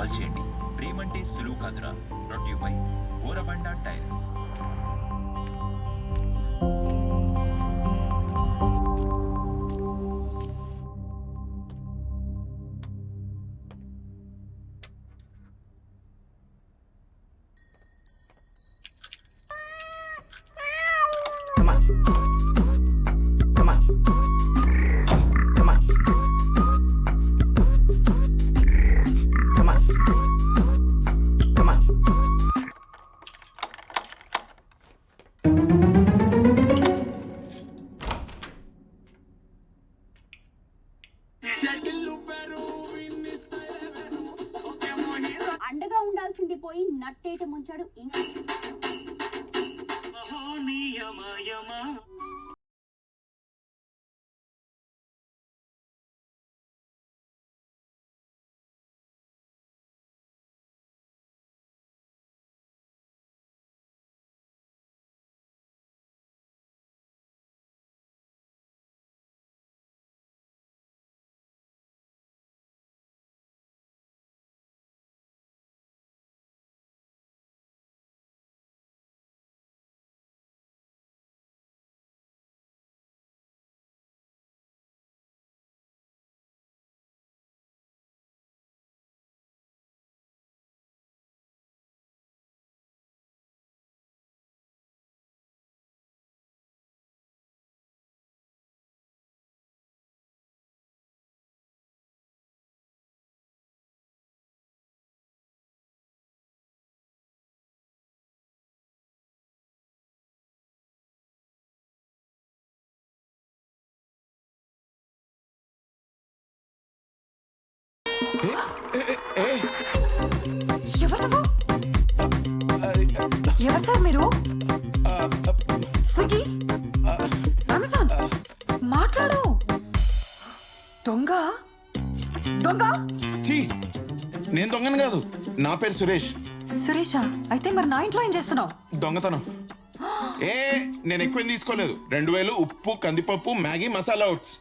Call చేయండి. ప్రేమంటే సులువు కాదురా. Brought you by Borabanda tiles. అండగా ఉండాల్సింది పోయి నట్టేట ముంచాడు. ఎవరు సార్ మీరు? స్విగ్గీ, అమెజాన్, మాట్లాడు. దొంగ దొంగ? నేను దొంగను కాదు, నా పేరు సురేష్. సురేషా? అయితే మరి నా ఇంట్లో ఏం చేస్తున్నావు? దొంగతనం. నేను ఎక్కువేం తీసుకోలేదు. 2000 ఉప్పు, కందిపప్పు, మ్యాగీ, మసాలా ఓట్స్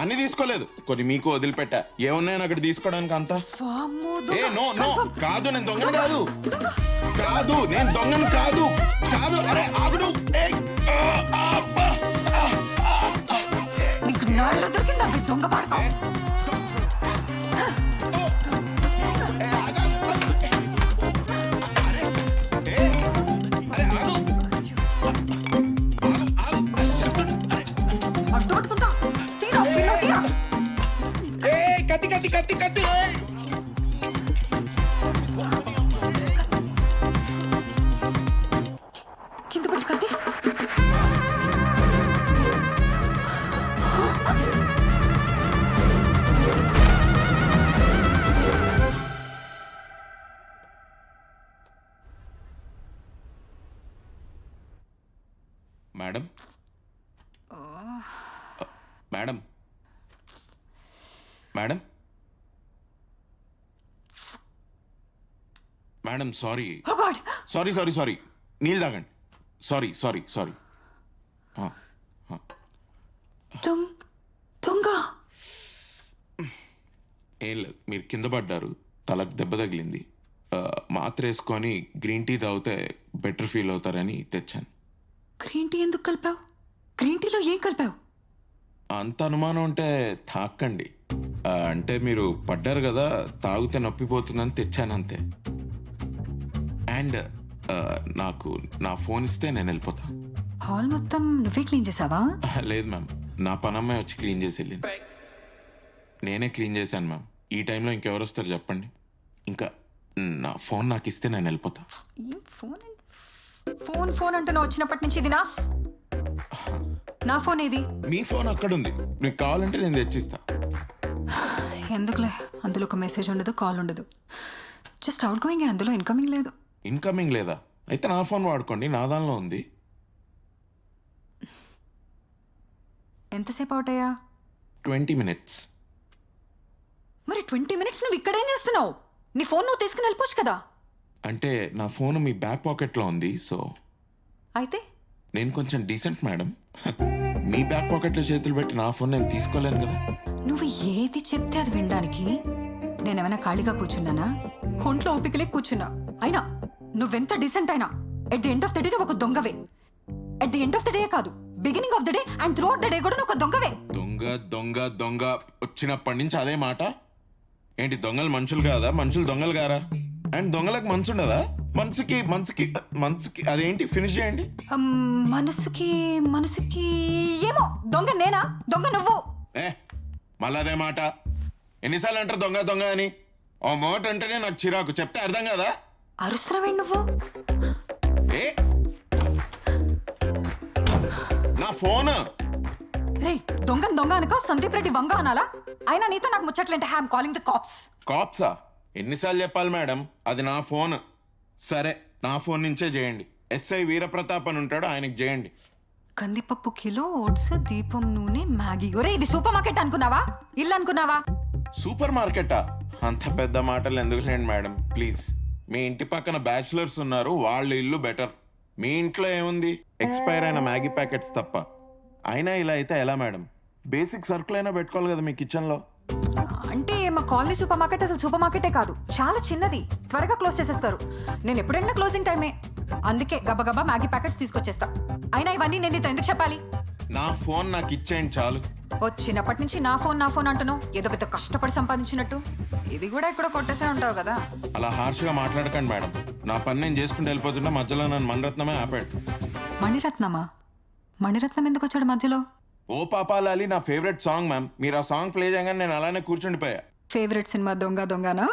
అన్ని తీసుకోలేదు. కొన్ని మీకు వదిలిపెట్టా. ఏమున్నాయని అక్కడ తీసుకోవడానికి అంతా? నో నో, కాదు, నేను దొంగను కాదు. కాదు, నేను దొంగను కాదు. కాదు, అరే ఆగుడు. నీకు నా ఇల్లు దొరికిందా దొంగ పడతా? కత్తి కత్తి కత్తి కత్తి. కింద పెట్టి కత్తి. Madam madam madam madam sorry sorry sorry sorry. నీళ్ళు తాగండి. Sorry sorry sorry. దొంగ ఏం లేదు, మీరు కింద పడ్డారు, తలకు దెబ్బ తగిలింది. మాత్ర వేసుకొని గ్రీన్ టీ తాగితే బెటర్ ఫీల్ అవుతారని తెచ్చాను. గ్రీన్ టీ ఎందుకు కలిపావు? గ్రీన్ టీలో ఏం కలిపావు? అంత అనుమానం ఉంటే తాకండి. అంటే మీరు పడ్డారు కదా, తాగితే నొప్పిపోతుందని తెచ్చాను అంతే. అండ్ నాకు నా ఫోన్ ఇస్తే నేను వెళ్ళిపోతా. హాల్ మొత్తం నువ్వే క్లీన్ చేసావా? లేదు మ్యామ్, నా పనమ్మాయి వచ్చి క్లీన్ చేసి వెళ్ళింది. నేనే క్లీన్ చేశాను మ్యామ్. ఈ టైంలో ఇంకెవరు వస్తారు చెప్పండి? ఇంకా నా ఫోన్ నాకు ఇస్తే నేను వెళ్ళిపోతా. ఫోన్ ఫోన్ అంటున్నా వచ్చినప్పటి నుంచి. ఇది నా ఫోన్ ఏది? మీ ఫోన్ అక్కడుంది, మీకు కావాలంటే నేను తెచ్చిస్తా. ఎందుకులే, అందులో ఒక మెసేజ్ ఉండదు, కాల్ ఉండదు. జస్ట్ అవుట్ గోయింగ్, అందులో ఇన్కమింగ్ లేదు. ఇన్కమింగ్ లేదా? అయితే నా ఫోన్ వాడుకోండి, నా దానిలో ఉంది. ఎంతసేపు అవుట్ అయ్యా? 20 minutes. మరి 20 minutes నువ్వు ఇక్కడేం చేస్తున్నావు? నీ ఫోన్ నువ్వు తీసుకుని వెళ్ళిపోవచ్చు కదా. అంటే నా ఫోన్ మీ బ్యాక్ పాకెట్లో ఉంది, సో. అయితే నేను కొంచెం డీసెంట్ మేడం. మీ బ్యాక్ పాకెట్లో చేతులు పెట్టి నా ఫోన్ నేను తీసుకోలేను కదా. నువ్వు ఏది చెప్తే అది వినడానికి నేనేమైనా ఖాళీగా కూర్చున్నానా? ఒంట్లో ఓపికలే కూర్చున్నా. అయినా నువ్వెంత డీసెంట్ అయినా at the end of the day నువ్వు ఒక దొంగవే. At the end of the day కాదు, beginning of the day and throughout the day కూడా నువ్వు ఒక దొంగవే. దొంగ దొంగ దొంగ వచ్చినప్పటి నుంచి అదే మాట ఏంటి? దొంగలు మనుషులు కాదా? మనుషులు దొంగలు గారా? అండ్ దొంగలకు మనసు ఉండదా? మనసుకి మనసుకి మనసుకి అదేంటి? ఫినిష్ చేయండి. మనసుకి మనసుకి ఏమో. దొంగ నేనా? దొంగ నువ్వు. మళ్ళీ అదే మాట ఎన్నిసార్లు అంటారు దొంగ దొంగ అని? ఆ మాట అంటేనే నాకు చిరాకు. చెప్తే అర్థం కదా? అరుస్తున్నావే నువ్వు. ఏ నా ఫోన్ రే దొంగ దొంగ అనక సందీప్ రెడ్డి వంగ అనాలా? అయినా నీతో నాకు ముచ్చట్లేంటే హ్యామ్ కాలింగ్ ద కాప్స్. కాప్సా? ఎన్నిసార్లు చెప్పాలి మేడం? అది నా ఫోన్. సరే నా ఫోన్ నుంచే చేయండి. ఎస్ఐ వీరప్రతాప్ అని ఉంటాడు, ఆయనకి చేయండి. కందిపప్పు కిలో, ఓట్స్, దీపం నూనె, మ్యాగీ. ఒరే ఇది సూపర్ మార్కెట్ అనుకున్నావా? ఇల్లు అనుకున్నావా? సూపర్ మార్కెటా? అంత పెద్ద మాటలు ఎందుకు లేండి మేడం ప్లీజ్. మీ ఇంటి పక్కన బ్యాచులర్స్ ఉన్నారు, వాళ్ళ ఇల్లు బెటర్. మీ ఇంట్లో ఏముంది? ఎక్స్పైర్ అయిన మ్యాగీ ప్యాకెట్స్ తప్ప. అయినా ఇలా అయితే ఎలా మేడం? బేసిక్ సరుకులు అయినా పెట్టుకోవాలి కదా మీ కిచెన్లో. అంటే మా కాలనీ సూపర్ మార్కెట్ అసలు సూపర్ మార్కెటే కాదు, చాలా చిన్నది. త్వరగా క్లోజ్ చేసేస్తారు. నేను ఎప్పుడైనా క్లోజింగ్ టైమే, అందుకే గబగబా మ్యాగీ ప్యాకెట్స్ తీసుకొచ్చేస్తా. అయినా ఇవన్నీ నేను నీతో ఎందుకు చెప్పాలి? నా ఫోన్ నాకు ఇచ్చేయండి చాలు. వచ్చినప్పటి నుంచి నా ఫోన్ అంటున్నావు, ఏదో పెద్ద కష్టపడి సంపాదించినట్టు. ఇది కూడా ఎక్కడో కొట్టేసే ఉంటావు కదా. అలా హార్ష్గా మాట్లాడకండి మేడం. నా పని నేను చేసుకుంటూ వెళ్ళిపోతున్నా, మధ్యలో నన్ను మణిరత్నమే ఆపాడు. మణిరత్నమా? మణిరత్నం ఎందుకు వచ్చాడు మధ్యలో? ఓ పాపాలాలి నా ఫేవరెట్ సాంగ్ మ్యామ్. మీరు ఆ సాంగ్ ప్లే చేయగానే నేను అలానే కూర్చుండిపోయా. ఫేవరెట్ సినిమా దొంగ దొంగనా?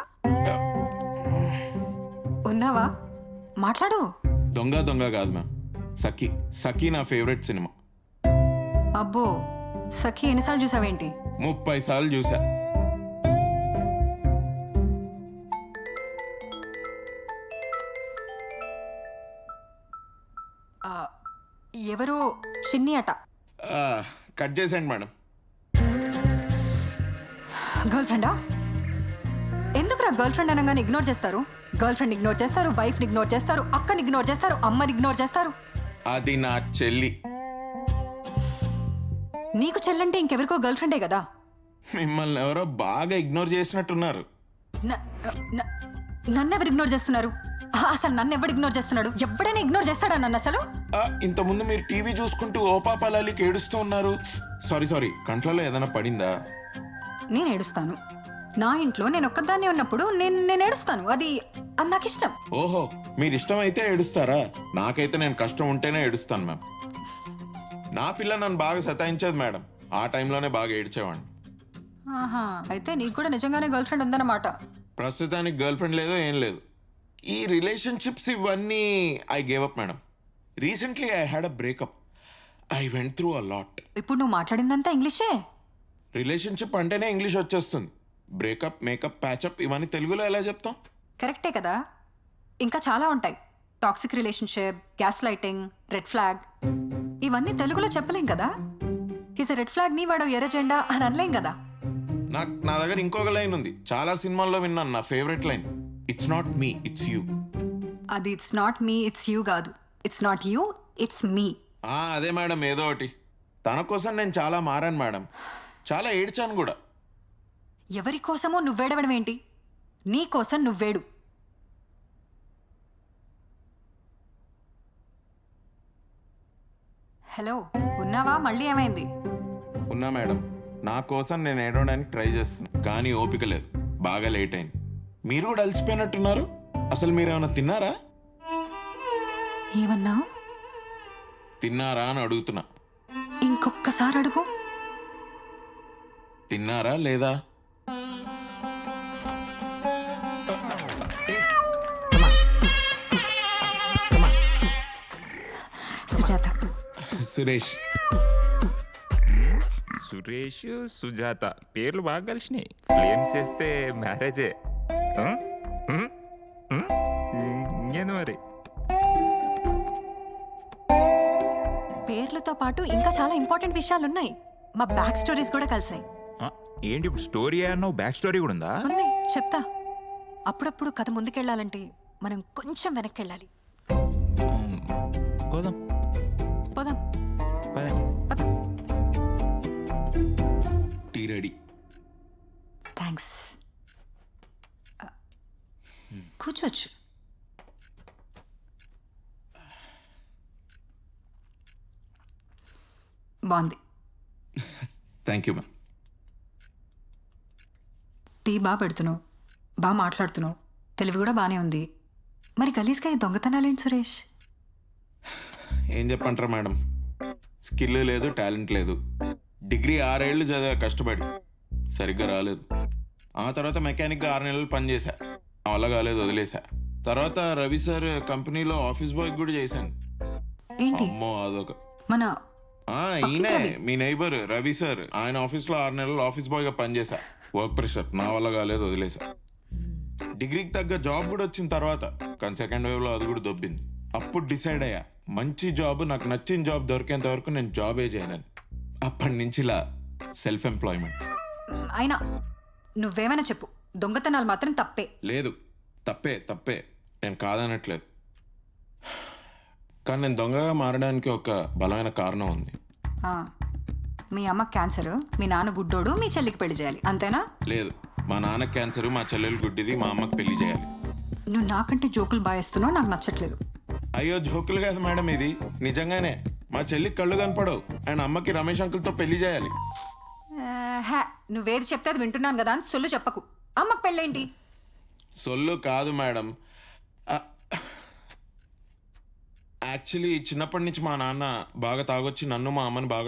ఉన్నావా? మాట్లాడు. దొంగ దొంగ కాదు మ్యామ్, సఖీ. సఖీ నా ఫేవరెట్ సినిమా. అబ్బో, సఖీ ఎన్నిసార్లు చూసావేంటి? 30 సార్లు చూసా. ఎవరో చిన్ని అట. కట్ చేసేయండి మేడం. గర్ల్ ఫ్రెండా? ఎందుకురా గర్ల్ ఫ్రెండ్ అనగానే ఇగ్నోర్ చేస్తారు? గర్ల్ ఫ్రెండ్ ఇగ్నోర్ చేస్తారు, వైఫ్ ని ఇగ్నోర్ చేస్తారు, అక్కని ఇగ్నోర్ చేస్తారు, అమ్మని ఇగ్నోర్ చేస్తారు. అది నా చెల్లి. నీకు చెల్లంటే ఇంకెవరికో గర్ల్ ఫ్రెండే కదా. మిమ్మల్ని ఎవరో బాగా ఇగ్నోర్ చేసినట్టున్నారు. నన్నెవరు ఇగ్నోర్ చేస్తున్నారు? అసలు నన్ను ఎవడు ఇగ్నోర్ చేస్తున్నాడు? ఎవడైనా ఇగ్నోర్ చేస్తాడా నన్ను అసలు? ఇంతకుముందు మీరు టీవీ చూసుకుంటూ ఓ పాపాలాలికి ఏడుస్తూ ఉన్నారు. సారీ కంట్లలో ఏదైనా పడిందా? నేను ఏడుస్తాను. నా ఇంట్లో నేను ఒక్కదాన్నే ఉన్నప్పుడు నేను ఏడుస్తాను. అది నాకు ఇష్టం. ఓహో, మీరు ఇష్టం అయితే ఏడుస్తారా? నాకైతే నేను కష్టం ఉంటేనే ఏడుస్తాను మ్యామ్. నా పిల్ల నన్ను బాగా సతాయించేది మేడం. ఆ టైంలోనే బాగా ఏడ్చేవాడిని. ఆహా, అయితే నీకు కూడా నిజంగానే గర్ల్ ఫ్రెండ్ ఉందన్నమాట. ప్రస్తుతానికి గర్ల్ ఫ్రెండ్ లేదో ఏం లేదు. ఈ రిలేషన్షిప్స్ ఇవన్నీ I gave up madam. Recently I had a breakup. I went through a lot. ఇప్పుడు నువ్వు మాట్లాడిందంతా ఇంగ్లీషే. రిలేషన్షిప్ అంటేనే ఇంగ్లీష్ వచ్చేస్తుంది. బ్రేకప్, మేకప్, ప్యాచప్ ఇవన్నీ తెలుగులో ఎలా చెప్తాం? కరెక్టే కదా. ఇంకా చాలా ఉంటాయి. Toxic relationship, gas lighting, red flag. ఇవన్నీ తెలుగులో చెప్పలేం కదా. ఈజ్ రెడ్ ఫ్లాగ్ నీ వాడు ఎర్ర జెండా అని అనలేం కదా. నా దగ్గర ఇంకొక లైన్ ఉంది, చాలా సినిమాల్లో విన్నాను. నా favourite line, it's not me it's you. అది it's not me it's you కాదు. It's not you, it's me. అదే మేడం, ఏదో ఒకటి. తన కోసం నేను చాలా మారాను మేడం, చాలా ఏడ్చాను కూడా. ఎవరి కోసమో నువ్వేడవడం ఏంటి? నీ కోసం నువ్వేడు. హలో, ఉన్నావా? మళ్ళీ ఏమైంది? ఉన్నా మేడం. నా కోసం నేను ఏడవడానికి ట్రై చేస్తున్నాను, కానీ ఓపిక లేదు. బాగా లేట్ అయింది. మీరు కూడా అలసిపోయినట్టున్నారు. అసలు మీరేమైనా తిన్నారా? ఏమన్నా? తిన్నారా అని అడుగుతున్నా. ఇంకొక్కసారి అడుగు. తిన్నారా లేదా? సుజాత. సురేష్. సురేష్, సుజాత పేర్లు బాగా కలిసినాయి. ఫ్లేమ్స్ వేస్తే మ్యారేజే. ఇంకేంది మరి? పేర్లతో పాటు ఇంకా చాలా ఇంపార్టెంట్ విషయాలు ఉన్నాయి. మా బ్యాక్ స్టోరీస్ కూడా కలిసాయి. ఏంటి ఇప్పుడు స్టోరీ అన్నావు? బ్యాక్ స్టోరీ కూడా ఉందా? ఉంది, చెప్తా. అప్పుడప్పుడు కథ ముందుకెళ్ళాలంటే మనం కొంచెం వెనక్కి వెళ్ళాలి. పోదాం పోదాం. పదాం. Tea ready. థ్యాంక్స్. కూర్చోచ్చు. బాగుంది. Thank you ma'am. టీ బాగా పెడుతున్నావు, బాగా మాట్లాడుతున్నావు, తెలివి కూడా బాగానే ఉంది. మరి గలీజ్గా ఈ దొంగతనాలేంటి సురేష్? ఏం చెప్పంటారా మేడం, స్కిల్ లేదు, టాలెంట్ లేదు. డిగ్రీ 6 ఏళ్ళు చదివా కష్టపడి, సరిగ్గా రాలేదు. ఆ తర్వాత మెకానిక్గా 6 నెలలు పనిచేశా, నా వల్ల కాలేదు, వదిలేసా. తర్వాత రవి సార్ కంపెనీలో ఆఫీస్ బాయ్ కూడా చేశాను. ఏంటి అమ్మో అదొక మన ఈయనే మీ నైబర్ రవి సార్, ఆయన ఆఫీస్లో 6 నెలలు ఆఫీస్ బాయ్గా పనిచేశా. వర్క్ ప్రెషర్, నా వల్ల కాలేదు, వదిలేసా. డిగ్రీకి తగ్గ జాబ్ కూడా వచ్చిన తర్వాత, కానీ సెకండ్ వేవ్లో అది కూడా దొబ్బింది. అప్పుడు డిసైడ్ అయ్యా, మంచి జాబ్, నాకు నచ్చిన జాబ్ దొరికేంత వరకు నేను జాబే చేయను. అప్పటి నుంచి ఇలా సెల్ఫ్ ఎంప్లాయ్మెంట్. అయినా నువ్వేమైనా చెప్పు, దొంగతనాలు మాత్రం తప్పే. లేదు, తప్పే, నేను కాదనట్లేదు. కానీ నేను దొంగగా మారడానికి ఒక బలమైన కారణం ఉంది. ఆ, మీ అమ్మ క్యాన్సర్, మీ నాన్న గుడ్డోడు, మీ చెల్లికి పెళ్లి చేయాలి, అంతేనా? లేదు, మా నాన్న క్యాన్సర్, మా చెల్లెలు గుడ్డిది, మా అమ్మకి పెళ్లి చేయాలి. నువ్వు నాకంటే జోకులు బాగేస్తున్నావు, నాకు నచ్చట్లేదు. అయ్యో జోకులు కాదు మేడం, ఇది నిజంగానే. మా చెల్లికి కళ్ళు కనపడవు, అండ్ అమ్మకి రమేష్ అంకుల్తో పెళ్లి చేయాలి. హే, నువ్వేది చెప్తే అది వింటున్నాను కదా అని సొల్లు చెప్పకు. అమ్మకు పెళ్ళేంటి? సొల్లు కాదు మేడం, యాక్చువల్లీ చిన్నప్పటి నుంచి మా నాన్న బాగా తాగొచ్చి నన్ను మా అమ్మని బాగా